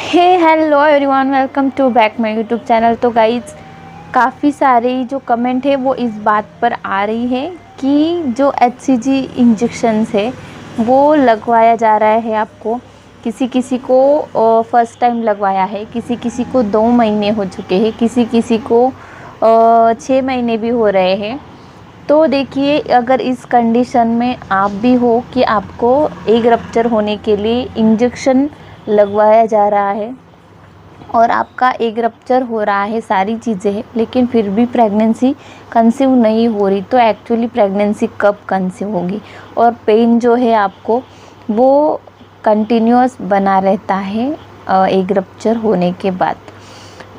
Hey hello everyone, welcome to back my YouTube channel. तो guys, काफ़ी सारे जो कमेंट है वो इस बात पर आ रही है कि जो HCG इंजेक्शंस है वो लगवाया जा रहा है आपको। किसी किसी को फर्स्ट टाइम लगवाया है, किसी किसी को 2 महीने हो चुके हैं, किसी किसी को 6 महीने भी हो रहे हैं। तो देखिए, अगर इस कंडीशन में आप भी हो कि आपको एग रप्चर होने के लिए इंजेक्शन लगवाया जा रहा है और आपका एग रप्चर हो रहा है, सारी चीज़ें हैं, लेकिन फिर भी प्रेगनेंसी कंसीव नहीं हो रही, तो एक्चुअली प्रेगनेंसी कब कंसीव होगी। और पेन जो है आपको वो कंटिन्यूअस बना रहता है एग रप्चर होने के बाद।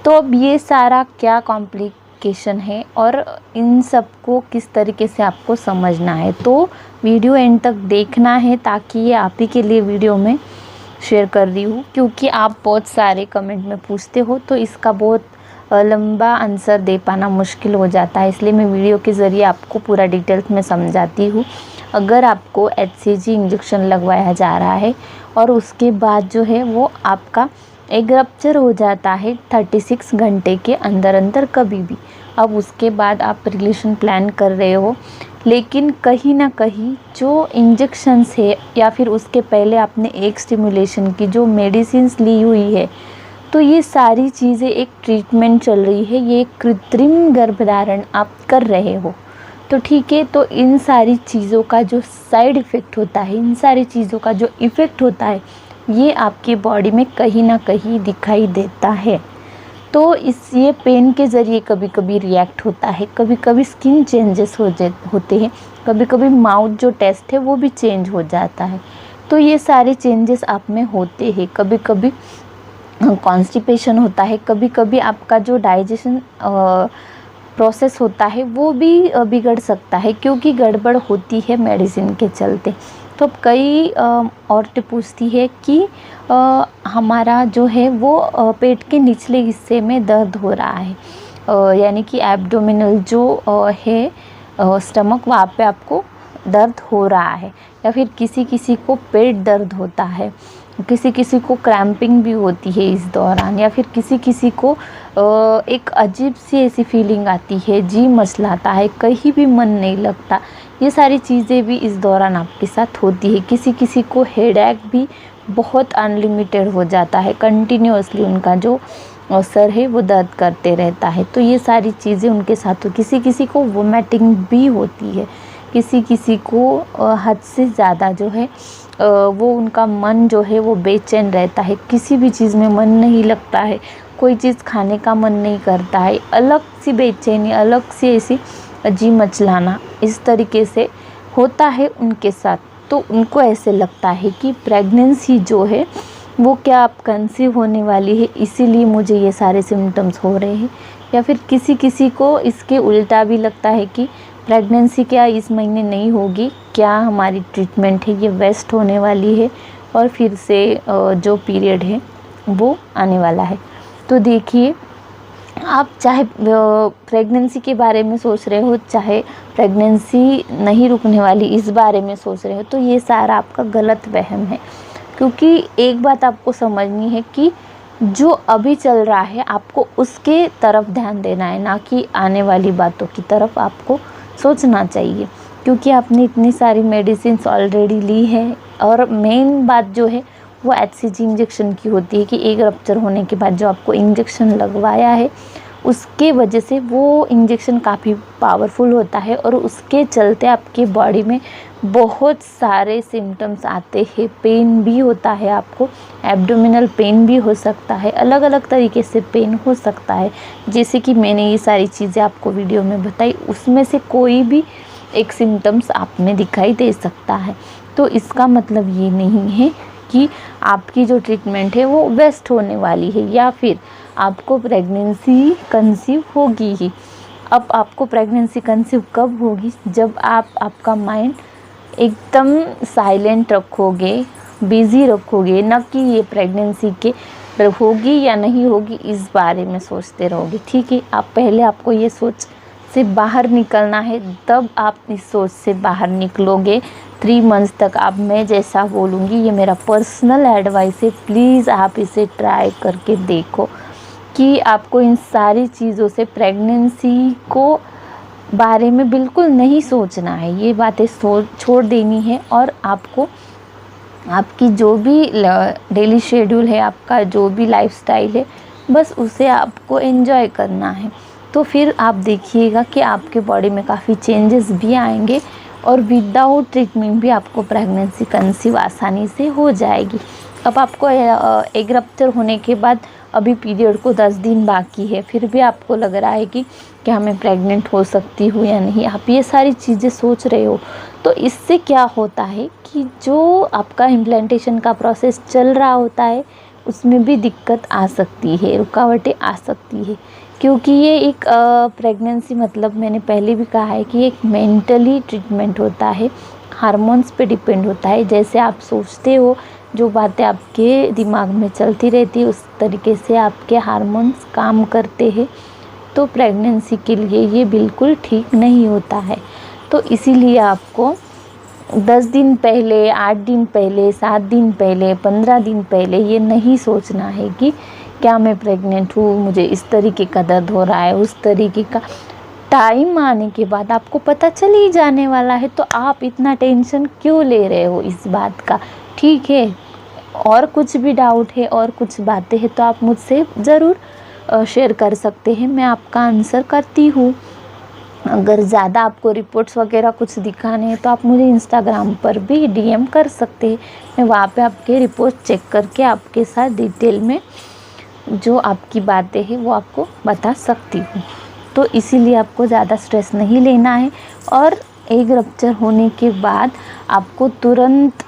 तो अब ये सारा क्या कॉम्प्लिकेशन है और इन सब को किस तरीके से आपको समझना है, तो वीडियो एंड तक देखना है, ताकि ये आप ही के लिए वीडियो में शेयर कर रही हूँ। क्योंकि आप बहुत सारे कमेंट में पूछते हो, तो इसका बहुत लंबा आंसर दे पाना मुश्किल हो जाता है, इसलिए मैं वीडियो के ज़रिए आपको पूरा डिटेल्स में समझाती हूँ। अगर आपको HCG इंजेक्शन लगवाया जा रहा है और उसके बाद जो है वो आपका एग रप्चर हो जाता है 36 घंटे के अंदर अंदर कभी भी, अब उसके बाद आप रिलेशन प्लान कर रहे हो, लेकिन कहीं ना कहीं जो इंजेक्शन्स है या फिर उसके पहले आपने एग स्टिमुलेशन की जो मेडिसिन्स ली हुई है, तो ये सारी चीज़ें एक ट्रीटमेंट चल रही है, ये एक कृत्रिम गर्भधारण आप कर रहे हो। तो ठीक है, तो इन सारी चीज़ों का जो साइड इफ़ेक्ट होता है, इन सारी चीज़ों का जो इफ़ेक्ट होता है, ये आपकी बॉडी में कहीं ना कहीं दिखाई देता है। तो इस ये पेन के ज़रिए कभी कभी रिएक्ट होता है, कभी कभी स्किन चेंजेस होते हैं, कभी कभी माउथ जो टेस्ट है वो भी चेंज हो जाता है। तो ये सारे चेंजेस आप में होते हैं। कभी कभी कॉन्स्टिपेशन होता है, कभी कभी आपका जो डाइजेशन प्रोसेस होता है वो भी बिगड़ सकता है, क्योंकि गड़बड़ होती है मेडिसिन के चलते। तो अब कई औरतें पूछती है कि हमारा जो है वो पेट के निचले हिस्से में दर्द हो रहा है, यानी कि एब्डोमिनल जो है स्टमक, वहाँ पे आपको दर्द हो रहा है, या फिर किसी किसी को पेट दर्द होता है, किसी किसी को क्रैम्पिंग भी होती है इस दौरान, या फिर किसी किसी को एक अजीब सी ऐसी फीलिंग आती है, जी मचलाता है, कहीं भी मन नहीं लगता। ये सारी चीज़ें भी इस दौरान आपके साथ होती है। किसी किसी को हेडेक भी बहुत अनलिमिटेड हो जाता है, कंटिन्यूअसली उनका जो सर है वो दर्द करते रहता है। तो ये सारी चीज़ें उनके साथ हो। किसी किसी को वोमिटिंग भी होती है, किसी किसी को हद से ज़्यादा जो है वो उनका मन जो है वो बेचैन रहता है, किसी भी चीज़ में मन नहीं लगता है, कोई चीज़ खाने का मन नहीं करता है, अलग सी बेचैनी, अलग सी ऐसी जी मचलाना, इस तरीके से होता है उनके साथ। तो उनको ऐसे लगता है कि प्रेगनेंसी जो है वो क्या अब कंसीव होने वाली है, इसीलिए मुझे ये सारे सिम्टम्स हो रहे हैं। या फिर किसी किसी को इसके उल्टा भी लगता है कि प्रेगनेंसी क्या इस महीने नहीं होगी, क्या हमारी ट्रीटमेंट है ये वेस्ट होने वाली है और फिर से जो पीरियड है वो आने वाला है। तो देखिए, आप चाहे प्रेगनेंसी के बारे में सोच रहे हो, चाहे प्रेगनेंसी नहीं रुकने वाली इस बारे में सोच रहे हो, तो ये सारा आपका गलत वहम है। क्योंकि एक बात आपको समझनी है कि जो अभी चल रहा है आपको उसके तरफ ध्यान देना है, ना कि आने वाली बातों की तरफ आपको सोचना चाहिए। क्योंकि आपने इतनी सारी मेडिसिन्स ऑलरेडी ली है, और मेन बात जो है वो HCG इंजेक्शन की होती है कि एग रप्चर होने के बाद जो आपको इंजेक्शन लगवाया है उसके वजह से वो इंजेक्शन काफ़ी पावरफुल होता है, और उसके चलते आपके बॉडी में बहुत सारे सिम्टम्स आते हैं। पेन भी होता है, आपको एब्डोमिनल पेन भी हो सकता है, अलग अलग तरीके से पेन हो सकता है। जैसे कि मैंने ये सारी चीज़ें आपको वीडियो में बताई, उसमें से कोई भी एक सिम्टम्स आप में दिखाई दे सकता है। तो इसका मतलब ये नहीं है कि आपकी जो ट्रीटमेंट है वो वेस्ट होने वाली है, या फिर आपको प्रेगनेंसी कंसीव होगी ही। अब आपको प्रेगनेंसी कंसीव कब होगी, जब आपका माइंड एकदम साइलेंट रखोगे, बिज़ी रखोगे, ना कि ये प्रेगनेंसी के होगी या नहीं होगी इस बारे में सोचते रहोगे। ठीक है, आप पहले आपको ये सोच से बाहर निकलना है तब आप इस सोच से बाहर निकलोगे। 3 मंथ्स तक आप, मैं जैसा बोलूँगी, ये मेरा पर्सनल एडवाइस है, प्लीज़ आप इसे ट्राई करके देखो कि आपको इन सारी चीज़ों से, प्रेगनेंसी को बारे में बिल्कुल नहीं सोचना है। ये बातें छोड़ देनी है और आपको आपकी जो भी डेली शेड्यूल है, आपका जो भी लाइफस्टाइल है, बस उसे आपको एंजॉय करना है। तो फिर आप देखिएगा कि आपके बॉडी में काफ़ी चेंजेस भी आएंगे और विदाउट ट्रीटमेंट भी आपको प्रेगनेंसी कंसीव आसानी से हो जाएगी। अब आपको एग रप्चर होने के बाद अभी पीरियड को 10 दिन बाकी है, फिर भी आपको लग रहा है कि क्या मैं प्रेग्नेंट हो सकती हूँ या नहीं, आप ये सारी चीज़ें सोच रहे हो, तो इससे क्या होता है कि जो आपका इम्प्लांटेशन का प्रोसेस चल रहा होता है उसमें भी दिक्कत आ सकती है, रुकावटें आ सकती है। क्योंकि ये एक प्रेगनेंसी, मतलब मैंने पहले भी कहा है कि एक मेंटली ट्रीटमेंट होता है, हार्मोन्स पे डिपेंड होता है। जैसे आप सोचते हो, जो बातें आपके दिमाग में चलती रहती है, उस तरीके से आपके हार्मोन्स काम करते हैं। तो प्रेगनेंसी के लिए ये बिल्कुल ठीक नहीं होता है। तो इसीलिए आपको 10 दिन पहले, 8 दिन पहले, 7 दिन पहले, 15 दिन पहले ये नहीं सोचना है कि क्या मैं प्रेग्नेंट हूँ, मुझे इस तरीके का दर्द हो रहा है, उस तरीके का। टाइम आने के बाद आपको पता चल ही जाने वाला है, तो आप इतना टेंशन क्यों ले रहे हो इस बात का। ठीक है, और कुछ भी डाउट है और कुछ बातें हैं तो आप मुझसे ज़रूर शेयर कर सकते हैं, मैं आपका आंसर करती हूँ। अगर ज़्यादा आपको रिपोर्ट्स वगैरह कुछ दिखाने हैं तो आप मुझे इंस्टाग्राम पर भी DM कर सकते हैं, मैं वहाँ पे आपके रिपोर्ट चेक करके आपके साथ डिटेल में जो आपकी बातें हैं वो आपको बता सकती हूँ। तो इसीलिए आपको ज़्यादा स्ट्रेस नहीं लेना है और एग रप्चर होने के बाद आपको तुरंत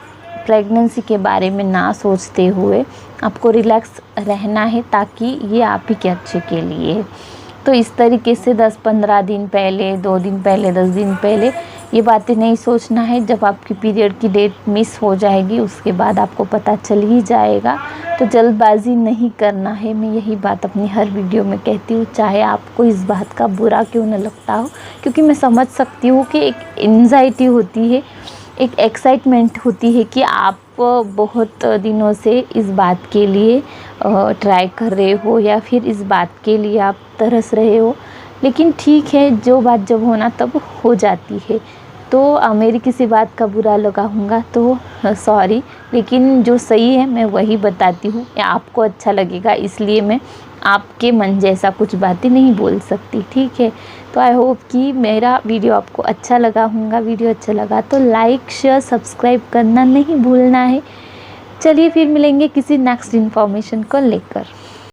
प्रेगनेंसी के बारे में ना सोचते हुए आपको रिलैक्स रहना है, ताकि ये आप ही के अच्छे के लिए है। तो इस तरीके से 10-15 दिन पहले, 2 दिन पहले, 10 दिन पहले ये बातें नहीं सोचना है। जब आपकी पीरियड की डेट मिस हो जाएगी उसके बाद आपको पता चल ही जाएगा, तो जल्दबाजी नहीं करना है। मैं यही बात अपनी हर वीडियो में कहती हूँ, चाहे आपको इस बात का बुरा क्यों न लगता हो, क्योंकि मैं समझ सकती हूँ कि एक एंजाइटी होती है, एक एक्साइटमेंट होती है कि आप बहुत दिनों से इस बात के लिए ट्राई कर रहे हो या फिर इस बात के लिए आप तरस रहे हो। लेकिन ठीक है, जो बात जब होना तब हो जाती है। तो मेरी किसी बात का बुरा लगा होगा तो सॉरी, लेकिन जो सही है मैं वही बताती हूँ, या आपको अच्छा लगेगा इसलिए मैं आपके मन जैसा कुछ बातें नहीं बोल सकती। ठीक है, तो आई होप कि मेरा वीडियो आपको अच्छा लगा होगा। वीडियो अच्छा लगा तो लाइक, शेयर, सब्सक्राइब करना नहीं भूलना है। चलिए फिर मिलेंगे किसी नेक्स्ट इन्फॉर्मेशन को लेकर।